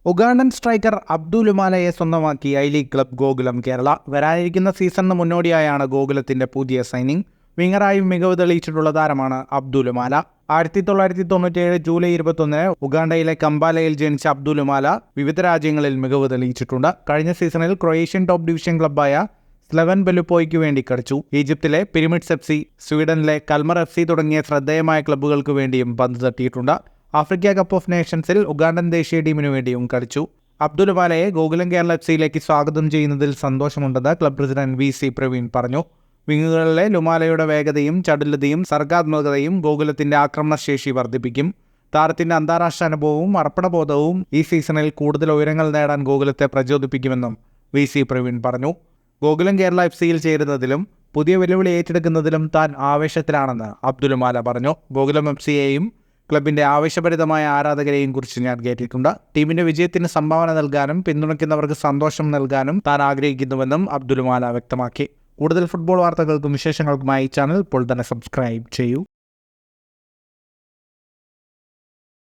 Ugandan striker Abdul ഉമാലയെ സ്വന്തമാക്കി I league club Gokulam Kerala. വരാനിരിക്കുന്ന സീസണിന് മുന്നോടിയായാണ് ഗോകുലത്തിന്റെ പുതിയ സൈനിങ്. വിങ്ങറായും മികവ് തെളിയിച്ചിട്ടുള്ള താരമാണ് അബ്ദുൽ ഉമാല. 1997 ജൂലൈ 21 ഉഗാണ്ടയിലെ കമ്പാലയിൽ ജനിച്ച അബ്ദുൽ ഉമാല വിവിധ രാജ്യങ്ങളിൽ മികവ് തെളിയിച്ചിട്ടുണ്ട്. കഴിഞ്ഞ സീസണിൽ ക്രൊയേഷ്യൻ ടോപ്പ് ഡിവിഷൻ ക്ലബ്ബായ സ്ലെവൻ ബെലുപ്പോയ്ക്ക് വേണ്ടി കളിച്ചു. ഈജിപ്തിലെ പിരമിഡ്സ് FC, സ്വീഡനിലെ കൽമർ FC തുടങ്ങിയ ശ്രദ്ധേയമായ ക്ലബ്ബുകൾക്ക് വേണ്ടിയും പന്ത് തട്ടിയിട്ടുണ്ട്. ആഫ്രിക്ക കപ്പ് ഓഫ് നേഷൻസിൽ ഉഗാണ്ടൻ ദേശീയ ടീമിനു വേണ്ടിയും കളിച്ചു. അബ്ദുൽ ഉമാലയെ ഗോകുലം കേരള FCയിലേക്ക് സ്വാഗതം ചെയ്യുന്നതിൽ സന്തോഷമുണ്ടെന്ന് ക്ലബ് പ്രസിഡന്റ് VC പ്രവീൺ പറഞ്ഞു. വിങ്ങുകളിലെ ലുമാലയുടെ വേഗതയും ചടുലതയും സർഗാത്മകതയും ഗോകുലത്തിന്റെ ആക്രമണശേഷി വർദ്ധിപ്പിക്കും. താരത്തിന്റെ അന്താരാഷ്ട്ര അനുഭവവും അർപ്പണബോധവും ഈ സീസണിൽ കൂടുതൽ ഉയരങ്ങൾ നേടാൻ ഗോകുലത്തെ പ്രചോദിപ്പിക്കുമെന്നും VC പ്രവീൺ പറഞ്ഞു. ഗോകുലം കേരള FCയിൽ ചേരുന്നതിലും പുതിയ വെല്ലുവിളി ഏറ്റെടുക്കുന്നതിലും താൻ ആവേശത്തിലാണെന്ന് അബ്ദുൽ ഉമാല പറഞ്ഞു. ഗോകുലം FCയെയും ക്ലബിന്റെ ആവേശഭരിതമായ ആരാധകരെയും കുറിച്ച് ഞാൻ കേട്ടിട്ടുണ്ട്. ടീമിന്റെ വിജയത്തിന് സംഭാവന നൽകാനും പിന്തുണയ്ക്കുന്നവർക്ക് സന്തോഷം നൽകാനും താൻ ആഗ്രഹിക്കുന്നുവെന്നും അബ്ദുൽ ഉമാല വ്യക്തമാക്കി. കൂടുതൽ ഫുട്ബോൾ വാർത്തകൾക്കും വിശേഷങ്ങൾക്കുമായി ചാനൽ ഇപ്പോൾ തന്നെ സബ്സ്ക്രൈബ് ചെയ്യൂ.